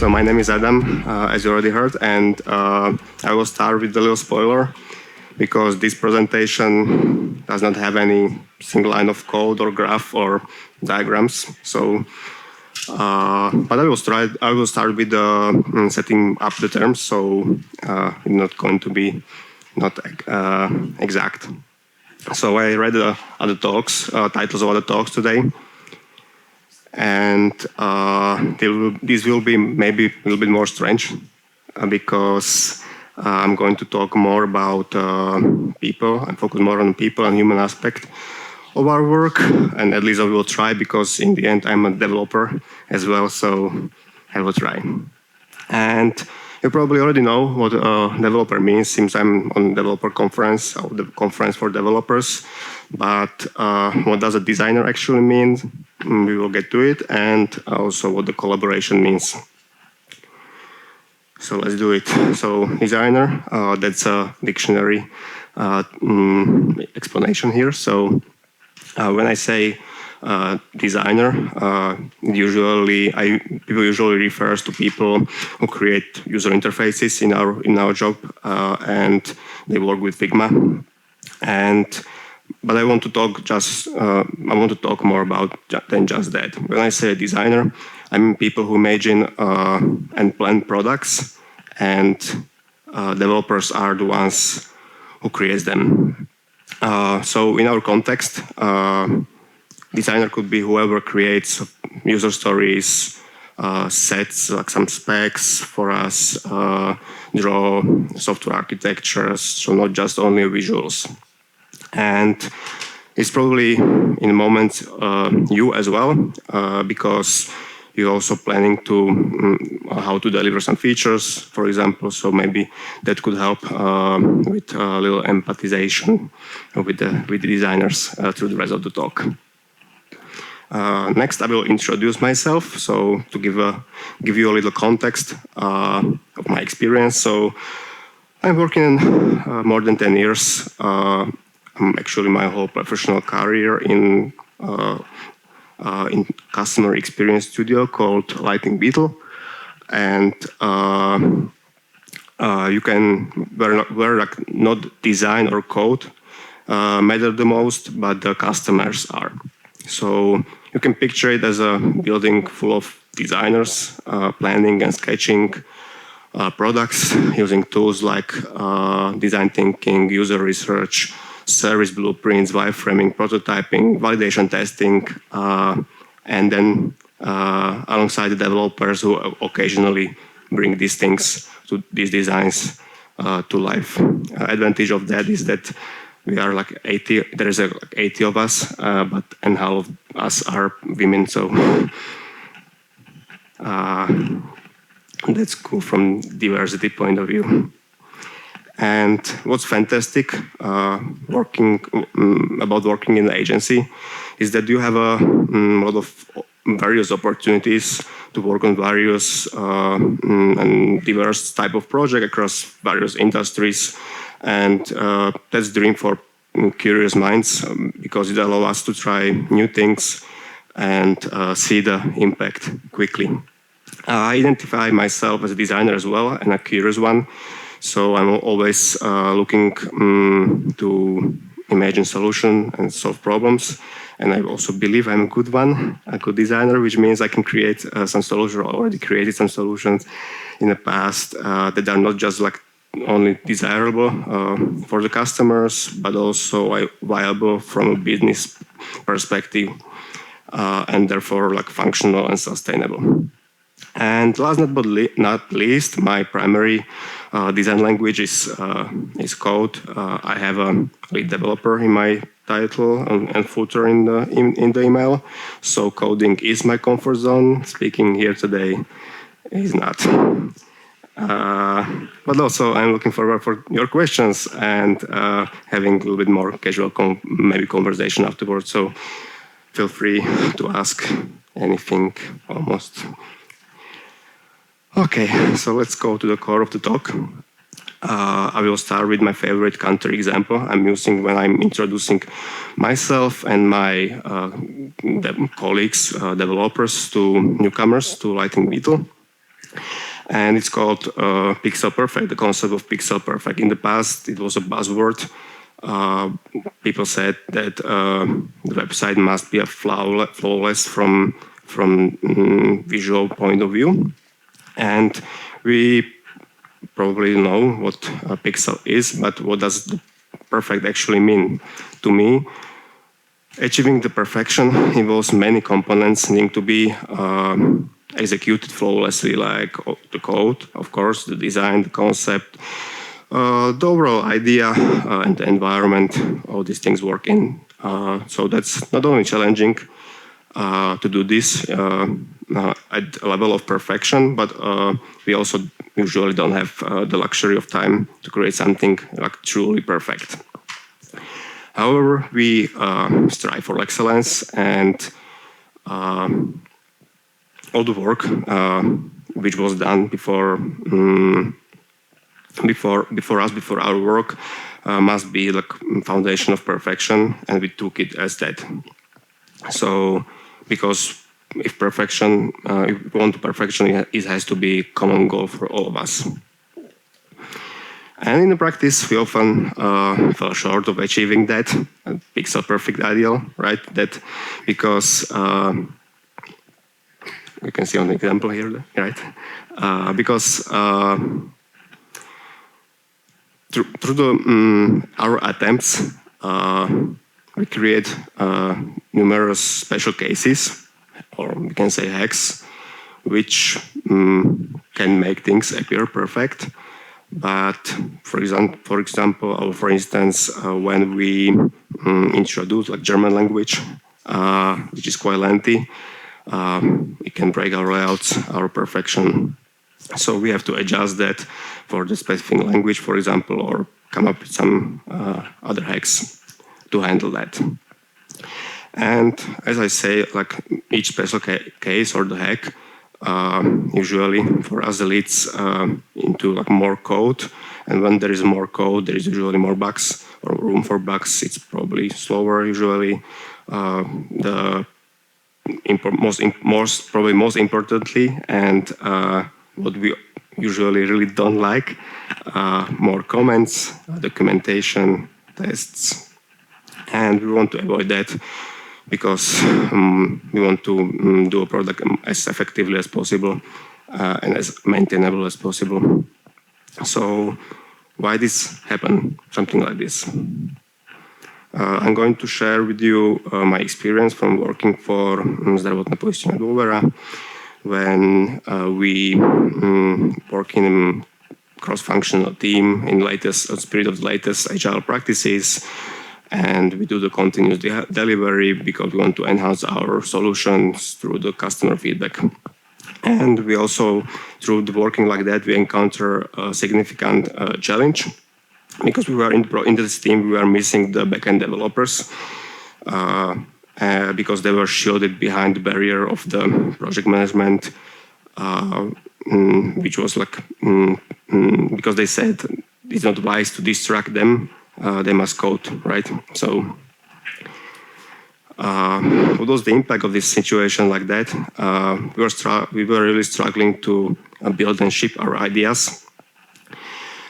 So my name is Adam, as you already heard, and I will start with a little spoiler because this presentation does not have any single line of code or graph or diagrams. So, but I will start with setting up the terms. So it's not going to be not exact. So I read other talks, titles of other talks today. And this will be maybe a little bit more strange because I'm going to talk more about people and focus more on people and human aspect of our work. And at least I will try because in the end I'm a developer as well, so I will try. And you probably already know what a developer means since I'm on developer conference, or the conference for developers. But what does a designer actually mean? We will get to it, and also what the collaboration means. So let's do it. So designer, that's a dictionary explanation here. So when I say designer, people usually refers to people who create user interfaces in our job, and they work with Figma. But I want to talk more about than just that. When I say designer, I mean people who imagine and plan products, and developers are the ones who create them. So in our context, designer could be whoever creates user stories, sets like some specs for us, draw software architectures, so not just only visuals. And it's probably in a moment you as well, because you're also planning to how to deliver some features, for example. So maybe that could help with a little empathization with the designers through the rest of the talk. Next, I will introduce myself. So to give you a little context of my experience. So I'm working more than 10 years. Actually, my whole professional career in customer experience studio called Lightning Beetle, and you can where like not design or code matter the most, but the customers are. So you can picture it as a building full of designers planning and sketching products using tools like design thinking, user research, service blueprints, wireframing, prototyping, validation testing, and then alongside the developers who occasionally bring these things to these designs to life. Advantage of that is that we are like 80. There is like 80 of us, and half of us are women. So that's cool from diversity point of view. And what's fantastic working in the agency is that you have a lot of various opportunities to work on various and diverse type of project across various industries, and that's the dream for curious minds because it allows us to try new things and see the impact quickly. I identify myself as a designer as well and a curious one. So I'm always looking to imagine solutions and solve problems. And I also believe I'm a good designer, which means I can create some solutions, or already created some solutions in the past that are not just like only desirable for the customers, but also viable from a business perspective, and therefore like functional and sustainable. And last but not least, my primary design language is code. I have a lead developer in my title and footer in the email. So coding is my comfort zone. Speaking here today is not. But also, I'm looking forward for your questions and having a little bit more casual maybe conversation afterwards. So feel free to ask anything almost. Okay, so let's go to the core of the talk. I will start with my favorite country example I'm using when I'm introducing myself and my colleagues, developers, to newcomers to Lightning Beetle. And it's called pixel perfect, the concept of pixel perfect. In the past, it was a buzzword. People said that the website must be flawless from visual point of view. And we probably know what a pixel is, but what does the perfect actually mean? To me, achieving the perfection involves many components needing to be executed flawlessly, like the code, of course, the design, the concept, the overall idea, and the environment. All these things work in. So that's not only challenging to do this at a level of perfection, but we also usually don't have the luxury of time to create something like truly perfect. However, we strive for excellence, and all the work which was done before our work must be like foundation of perfection, and we took it as that. So, because if we want perfection, it has to be a common goal for all of us. And in the practice, we often fell short of achieving that pixel perfect ideal, right? That because you can see on the example here, right? Because through our attempts, we create numerous special cases, or we can say hacks, which can make things appear perfect. But for instance, when we introduce like German language, which is quite lengthy, it can break our layouts, our perfection. So we have to adjust that for the specific language, for example, or come up with some other hacks to handle that. And as I say, like each special case or the hack usually for us leads into like more code. And when there is more code, there is usually more bugs or room for bugs. It's probably slower usually. Most importantly, and what we usually really don't like, more comments, documentation, tests, and we want to avoid that because we want to do a product as effectively as possible and as maintainable as possible. So why this happen? Something like this. I'm going to share with you my experience from working for Zdravotné pojišťovňa Dôvera, when we work in a cross-functional team in spirit of the latest agile practices, and we do the continuous delivery because we want to enhance our solutions through the customer feedback. And we also, through the working like that, we encounter a significant challenge because we were in this team, we were missing the backend developers because they were shielded behind the barrier of the project management, which was like, because they said it's not wise to distract them, they must code, right? So what was the impact of this situation like that? We were really struggling to build and ship our ideas.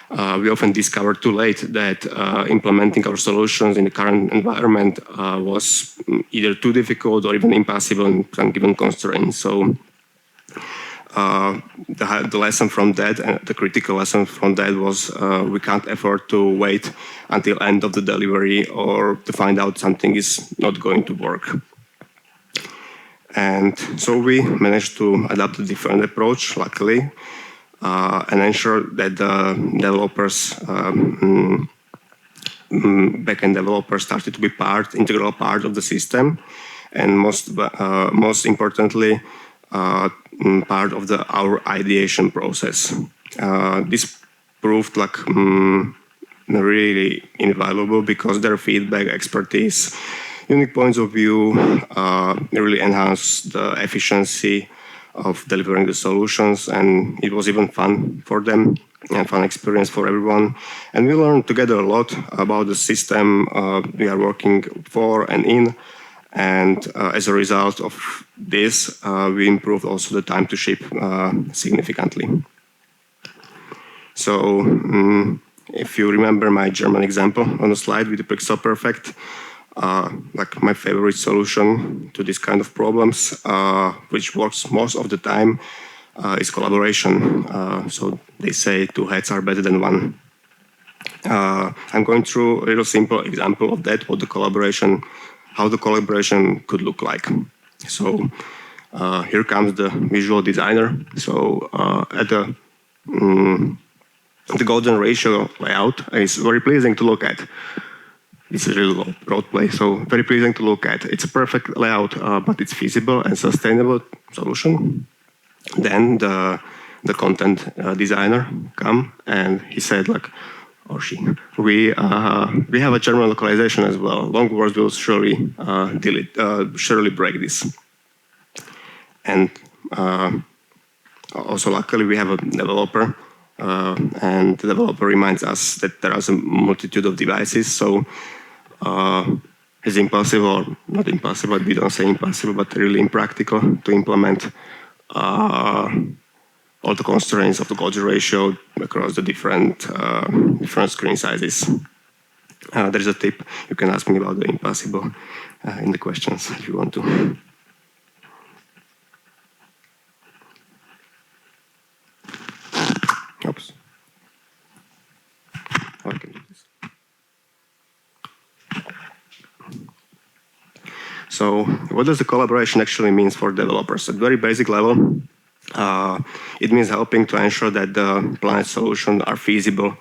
We often discovered too late that implementing our solutions in the current environment was either too difficult or even impossible in some given constraints. So the lesson from that, and the critical lesson from that was we can't afford to wait until end of the delivery or to find out something is not going to work. And so we managed to adapt a different approach, luckily, and ensure that the developers, backend developers, started to be integral part of the system, and most importantly, part of our ideation process. This proved like really invaluable because their feedback, expertise, unique points of view really enhanced the efficiency of delivering the solutions, and it was even fun for them and fun experience for everyone. And we learned together a lot about the system we are working for and in. And as a result of this, we improved also the time to ship significantly. So if you remember my German example on the slide with the pixel-perfect, like my favorite solution to this kind of problems, which works most of the time, is collaboration. So they say 2 heads are better than 1. I'm going through a little simple example of that, how the collaboration could look like. So here comes the visual designer. So at the golden ratio layout is very pleasing to look at. It's a real road play, so very pleasing to look at. It's a perfect layout, but it's feasible and sustainable solution. Then the content designer come and he said, like, or she, we have a German localization as well. Long words will surely surely break this. And also, luckily, we have a developer, and the developer reminds us that there are a multitude of devices. So it's impossible, or not impossible, we don't say impossible, but really impractical to implement all the constraints of the golden ratio across the different screen sizes. There's a tip. You can ask me about the impossible in the questions if you want to. Oops. Oh, I can do this. So what does the collaboration actually mean for developers? At very basic level, it means helping to ensure that the planned solutions are feasible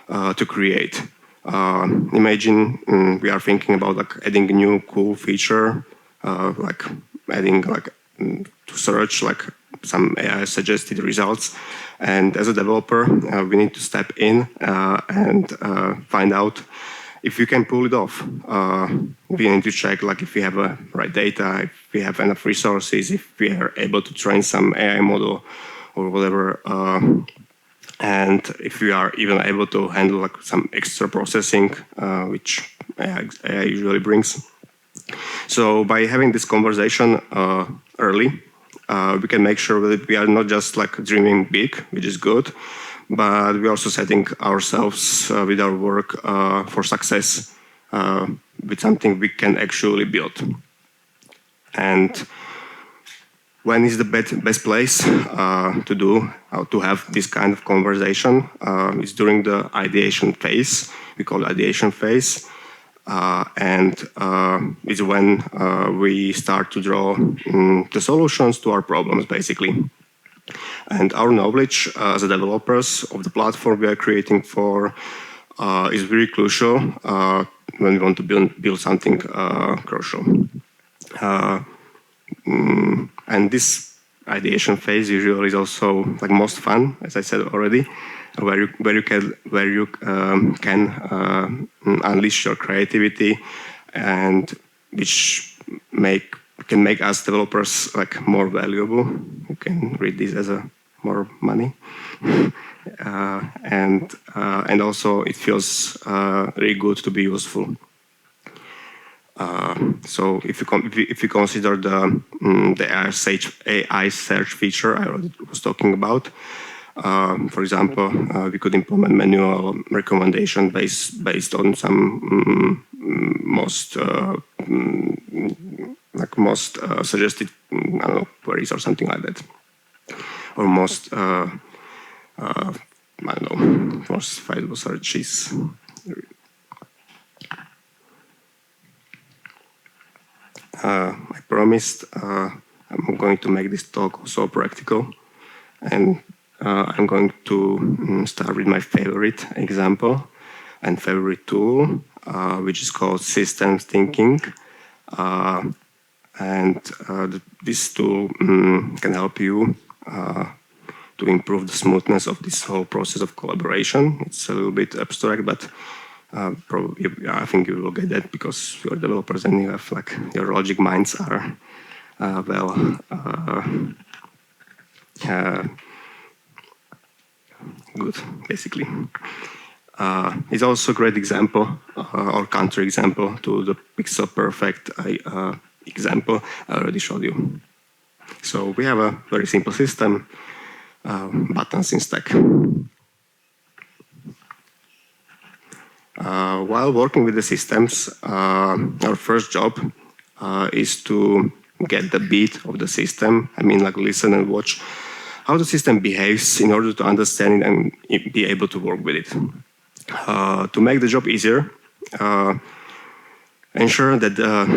to create. Imagine we are thinking about like adding a new cool feature, like adding like to search like some AI suggested results. And as a developer, we need to step in and find out if you can pull it off. We need to check like if we have the right data, if we have enough resources, if we are able to train some AI model or whatever, and if we are even able to handle like some extra processing, which AI usually brings. So by having this conversation early, we can make sure that we are not just like dreaming big, which is good, but we're also setting ourselves with our work for success with something we can actually build. And when is the best place to have this kind of conversation? It's during the ideation phase. We call it ideation phase. And it's when we start to draw the solutions to our problems, basically. And our knowledge as a developers of the platform we are creating for is very crucial when we want to build something crucial. And this ideation phase usually is also like most fun, as I said already, where you can unleash your creativity, and which can make us developers like more valuable. You can read this as a more money, and also it feels really good to be useful. So if you consider the AI search feature I already was talking about, for example, we could implement manual recommendation based on some most suggested queries or something like that, or most most valuable searches. I promised I'm going to make this talk so practical, and I'm going to start with my favorite example and favorite tool, which is called systems thinking. This tool can help you to improve the smoothness of this whole process of collaboration. It's a little bit abstract, but probably I think you will get that because you're developers and you have like your logic minds are good, basically. It's also a great example or counter example to the pixel perfect example I already showed you. So we have a very simple system, buttons in stack. While working with the systems, our first job is to get the beat of the system. I mean, like listen and watch how the system behaves in order to understand it and be able to work with it. To make the job easier, ensure that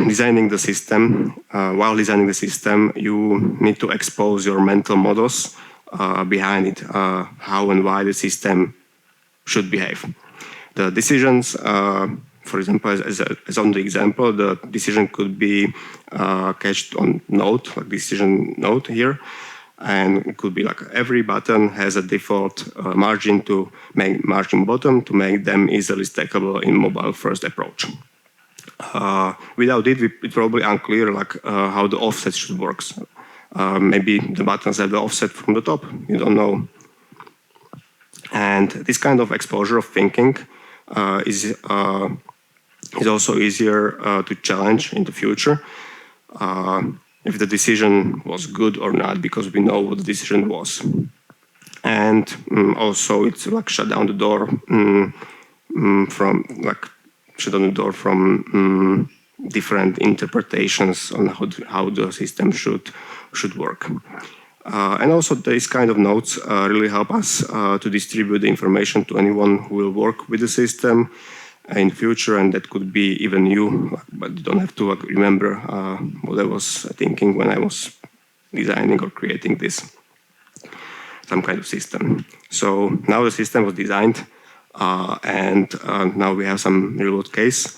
designing the system, while designing the system, you need to expose your mental models behind it, how and why the system should behave. The decisions, for example, as on the example, the decision could be cached on node, like decision node here, and it could be like every button has a default margin to make margin bottom to make them easily stackable in mobile-first approach. Without it, it's probably unclear like how the offset should work. Maybe the buttons have the offset from the top. You don't know. And this kind of exposure of thinking is also easier to challenge in the future if the decision was good or not, because we know what the decision was. And also it's like shut down the door from different interpretations on how the system should work. And also these kind of notes really help us to distribute the information to anyone who will work with the system in the future, and that could be even you, but you don't have to remember what I was thinking when I was designing or creating some kind of system. So now the system was designed, and now we have some real-world case.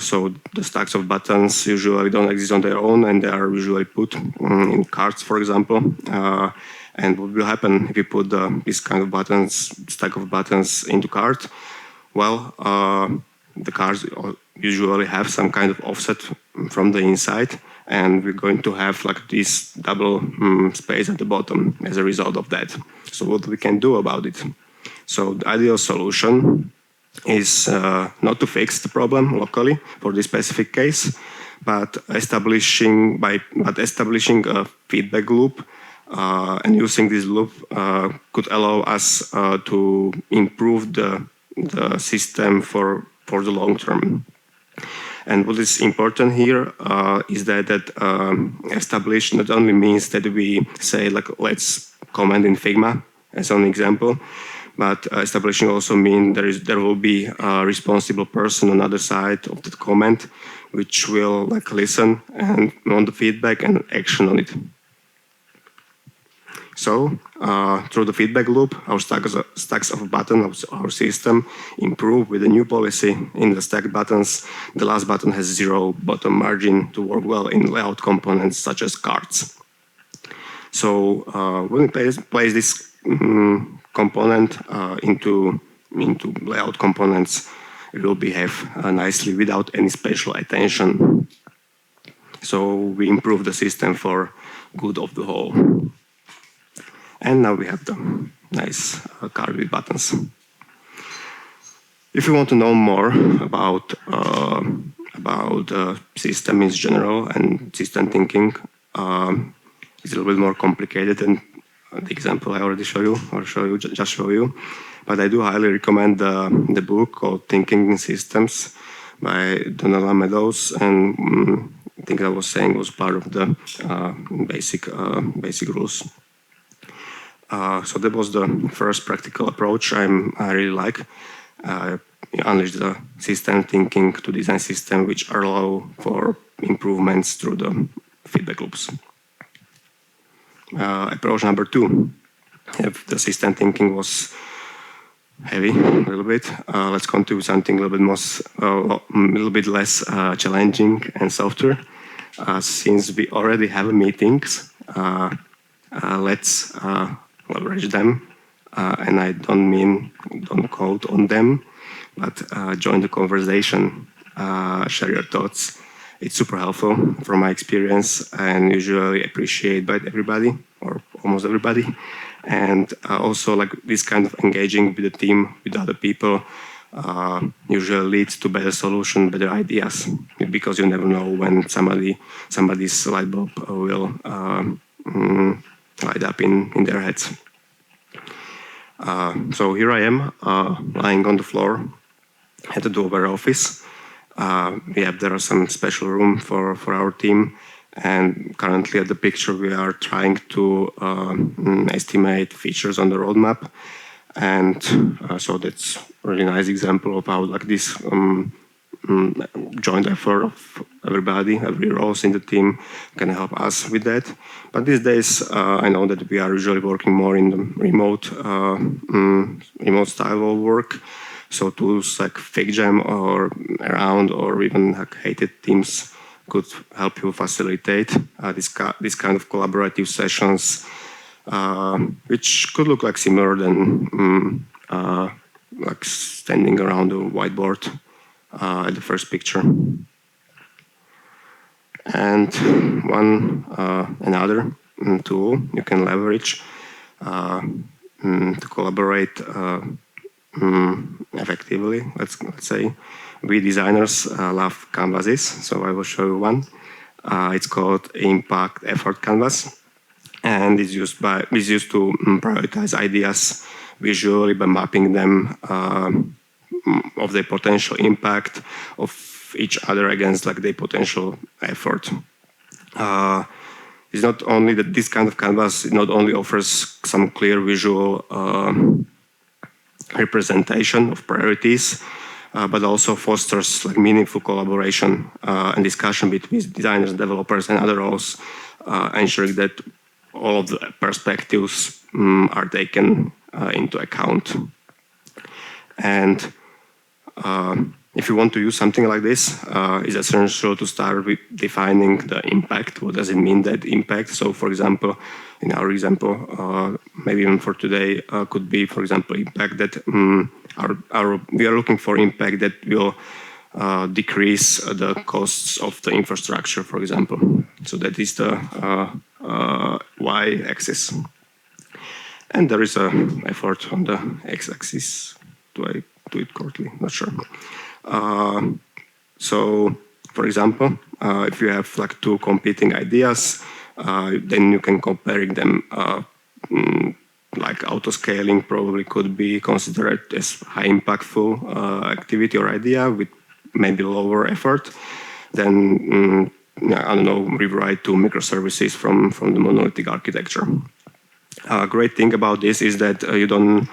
So the stacks of buttons usually don't exist on their own, and they are usually put in carts, for example. And what will happen if you put this kind of stack of buttons into cart? Well, the cards usually have some kind of offset from the inside, and we're going to have like this double space at the bottom as a result of that. So what we can do about it? So the ideal solution is not to fix the problem locally for this specific case, but establishing a feedback loop, and using this loop could allow us to improve the system for the long term. And what is important here is that establish not only means that we say like let's comment in Figma as an example, but establishing also means there will be a responsible person on the other side of the comment, which will like listen and on the feedback and action on it. So through the feedback loop, our stacks of buttons of our system improve with the new policy. In the stacked buttons, the last button has 0 bottom margin to work well in layout components such as cards. So when we place this component into layout components, it will behave nicely without any special attention. So we improve the system for good of the whole. And now we have the nice card with buttons. If you want to know more about system in general and system thinking, it's a little bit more complicated than the example I already show you. But I do highly recommend the book called Thinking in Systems by Donella Meadows, and I think I was saying was part of the basic rules. So that was the first practical approach I really like. Unleash the system thinking to design system which allow for improvements through the feedback loops. Approach number 2. If the system thinking was heavy a little bit, let's come to something a little bit less challenging and softer. Since we already have meetings, let's leverage them, and I don't code on them, but join the conversation, share your thoughts. It's super helpful from my experience and usually appreciated by everybody or almost everybody. And also like this kind of engaging with the team, with other people, usually leads to better solution, better ideas, because you never know when somebody's light bulb will light up in their heads. So here I am, lying on the floor, headed to our office. There are some special room for our team, and currently at the picture we are trying to estimate features on the roadmap, and so that's a really nice example of how like this joint effort of everybody, every roles in the team can help us with that. But these days, I know that we are usually working more in the remote style of work. So tools like FakeJam or Around or even like Hated Teams could help you facilitate this kind of collaborative sessions, which could look like similar than like standing around a whiteboard at the first picture. And another tool you can leverage to collaborate effectively, let's say. We designers love canvases, so I will show you one. It's called Impact Effort Canvas, and it's used to prioritize ideas visually by mapping them of their potential impact of each other against like their potential effort. It's not only that this kind of canvas not only offers some clear visual representation of priorities, but also fosters like meaningful collaboration and discussion between designers, developers, and other roles, ensuring that all of the perspectives are taken into account. And if you want to use something like this, it's essential to start with defining the impact. What does it mean, that impact? So, for example, in our example, maybe even for today, could be, for example, impact that we are looking for impact that will decrease the costs of the infrastructure, for example. So that is the y-axis. And there is an effort on the x-axis. Do I do it correctly? Not sure. So, for example, if you have like two competing ideas, then you can compare them. Like auto-scaling probably could be considered as high impactful activity or idea with maybe lower effort than I don't know, rewrite two microservices from the monolithic architecture. Great thing about this is that you don't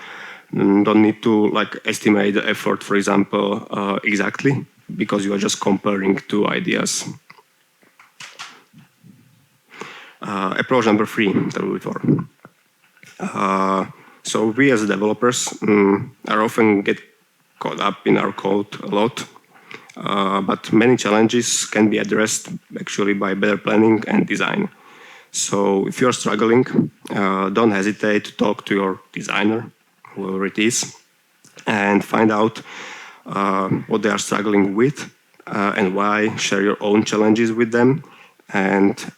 need to like estimate the effort, for example, exactly, because you are just comparing two ideas. Approach number 3 that we for. So we as developers are often get caught up in our code a lot, but many challenges can be addressed actually by better planning and design. So if you're struggling, don't hesitate to talk to your designer, whoever it is, and find out what they are struggling with and why. Share your own challenges with them, and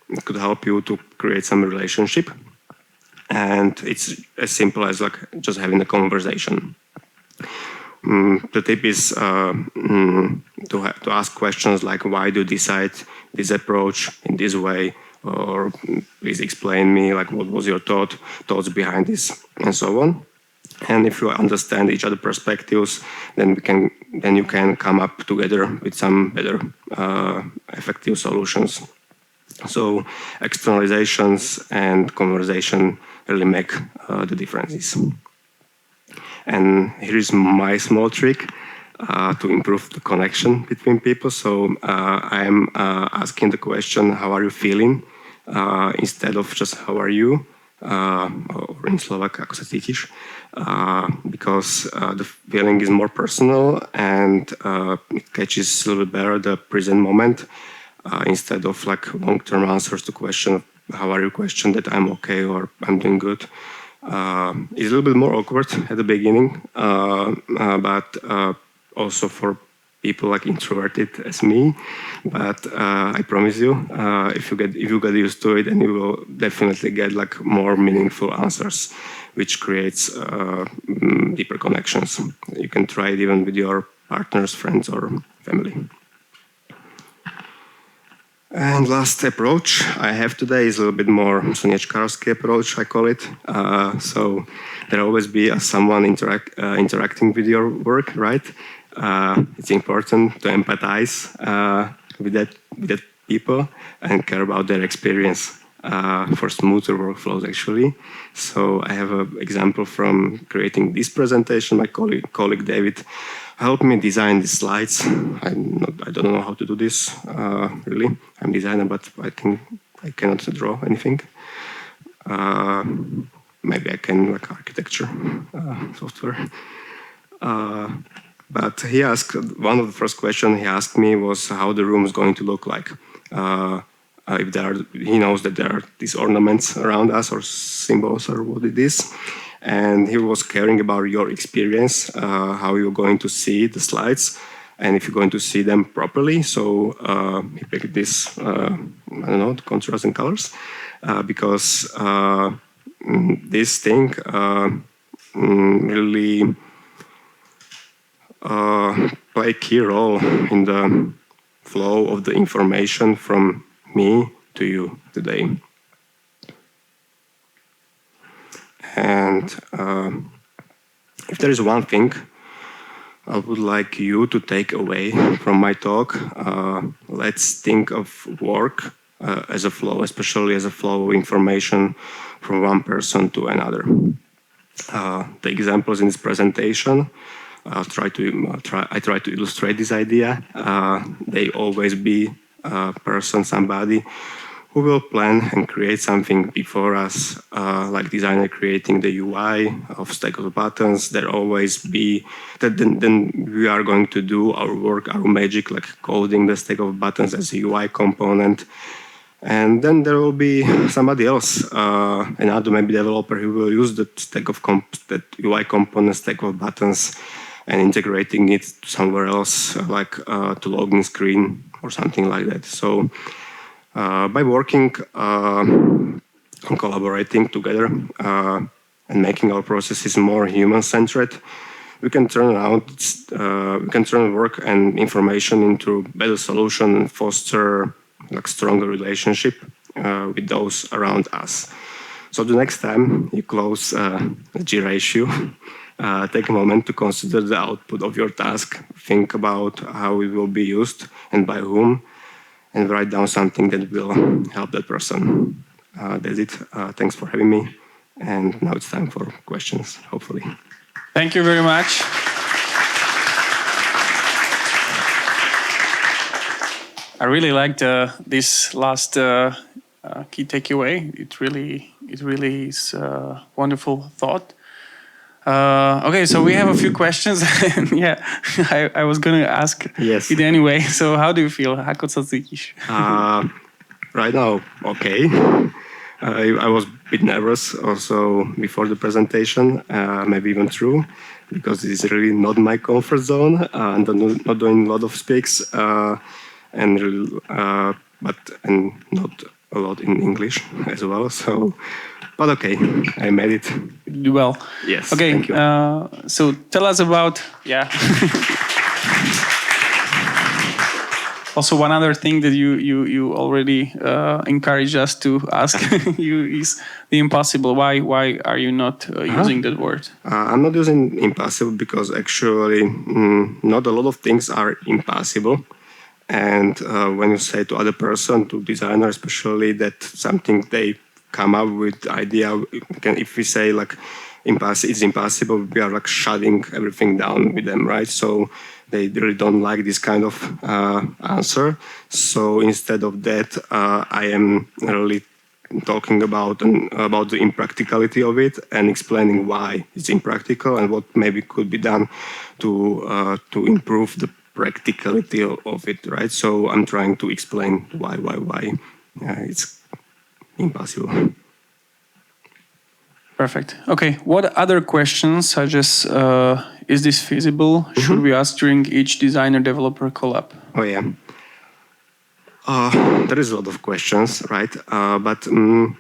it could help you to create some relationship. And it's as simple as like just having a conversation. The tip is to ask questions like, why do you decide this approach in this way? Or please explain me, like, what was your thoughts behind this, and so on. And if you understand each other perspectives, then you can come up together with some better effective solutions. So externalizations and conversation really make the differences. And here is my small trick to improve the connection between people. So I am asking the question, how are you feeling? Instead of just how are you? Or in Slovak, ako sa cítiš? Because the feeling is more personal and it catches a little bit better the present moment instead of like long-term answers to question, how are you? Question that I'm okay or I'm doing good. It's a little bit more awkward at the beginning, but also for people like introverted as me. But I promise you, if you get used to it, then you will definitely get like more meaningful answers, which creates deeper connections. You can try it even with your partners, friends, or family. And last approach I have today is a little bit more Močkořsky approach, I call it. So there always be someone interacting with your work, right? It's important to empathize with that people and care about their experience for smoother workflows, actually. So I have an example from creating this presentation. My colleague David helped me design the slides. I don't know how to do this, really. I'm a designer, but I cannot draw anything. Maybe I can, like architecture software. But he asked, one of the first questions he asked me was how the room is going to look like. He knows that there are these ornaments around us or symbols or what it is. And he was caring about your experience, how you're going to see the slides, and if you're going to see them properly. So he picked this, I don't know, the contrast and colors, because this thing really play a key role in the flow of the information from me to you today. And if there is one thing I would like you to take away from my talk, let's think of work as a flow, especially as a flow of information from one person to another. The examples in this presentation, I try to illustrate this idea. They always be a person, somebody who will plan and create something before us, like designer creating the UI of stack of buttons. There always be that then we are going to do our work, our magic, like coding the stack of buttons as a UI component. And then there will be somebody else, another maybe developer who will use that that UI component stack of buttons and integrating it somewhere else, like to login screen or something like that. So by working and collaborating together and making our processes more human-centered, we can turn work and information into better solution and foster like stronger relationship with those around us. So the next time you close a Jira issue, take a moment to consider the output of your task, think about how it will be used and by whom, and write down something that will help that person. That's it. Thanks for having me. And now it's time for questions, hopefully. Thank you very much. I really liked this last key takeaway. It really is a wonderful thought. Okay, so we have a few questions. Yeah, I was going to ask it anyway. So how do you feel? Ako sa cítiš? Right now, okay. I was a bit nervous also before the presentation, maybe even true, because this is really not my comfort zone. And I'm not doing a lot of speaks, and not a lot in English as well. So, but okay, I made it. Well, yes. Okay. Thank you. So tell us about Also, one other thing that you already encouraged us to ask you is the impossible. Why are you not using that word? I'm not using impossible because actually not a lot of things are impossible. And when you say to other person, to designer especially, that something they come up with idea, if we say like it's impossible, we are like shutting everything down with them, right? So they really don't like this kind of answer. So instead of that, I am really talking about the impracticality of it and explaining why it's impractical and what maybe could be done to improve the practicality of it, right? So I'm trying to explain why it's impossible. Perfect. Okay. What other questions, such as is this feasible, should we ask during each designer-developer collab? Oh yeah. There is a lot of questions, right? But the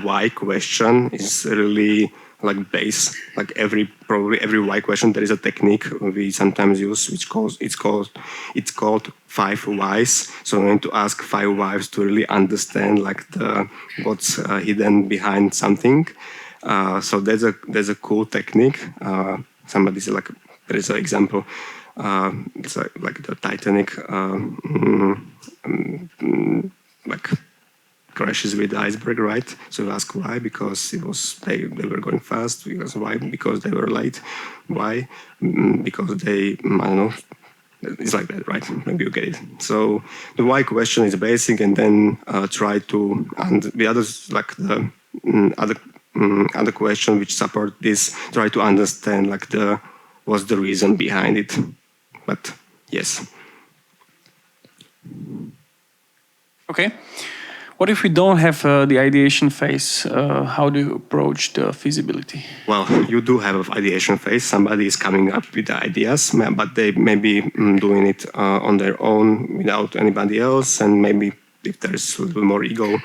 why question is really like base, like probably every why question. There is a technique we sometimes use, which it's called 5 whys. So we need to ask 5 whys to really understand like what's hidden behind something. So there's a cool technique. Somebody said like there is an example. It's like the Titanic, like crashes with the iceberg, right? So you ask why, because they were going fast. Because why? Because they were late. Why? Because they, I don't know. It's like that, right? Maybe you get it. So the why question is basic, and then try to, and the others, like the other question which support this, try to understand like what's the reason behind it. But yes. Okay. What if we don't have the ideation phase? How do you approach the feasibility? Well, you do have an ideation phase. Somebody is coming up with the ideas, but they may be doing it on their own without anybody else. And maybe if there's a little more ego,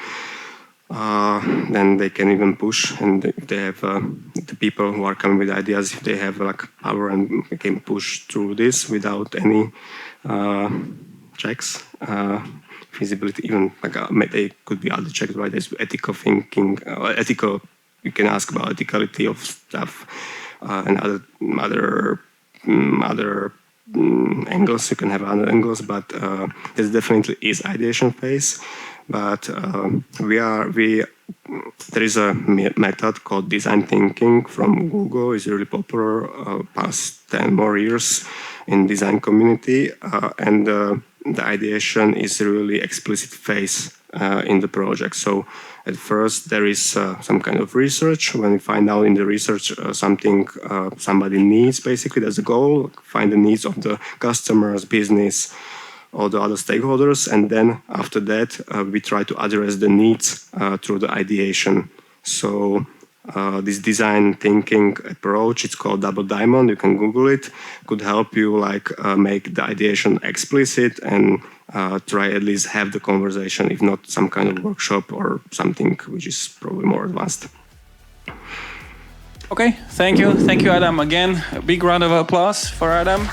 then they can even push. And if they have the people who are coming with ideas, if they have like power and they can push through this without any checks. Feasibility, even like they could be other checks, right? There's ethical thinking, ethical. You can ask about ethicality of stuff and other angles. You can have other angles, but there definitely is ideation phase. But there is a method called design thinking from Google. It's really popular past 10 more years in design community, and the ideation is a really explicit phase in the project. So at first there is some kind of research. When we find out in the research something somebody needs, basically that's the goal, find the needs of the customers, business, all the other stakeholders. And then after that, we try to address the needs through the ideation. So this design thinking approach, it's called Double Diamond, you can Google it, could help you like make the ideation explicit and try at least have the conversation, if not some kind of workshop or something which is probably more advanced. Okay, thank you. Thank you, Adam, again. A big round of applause for Adam.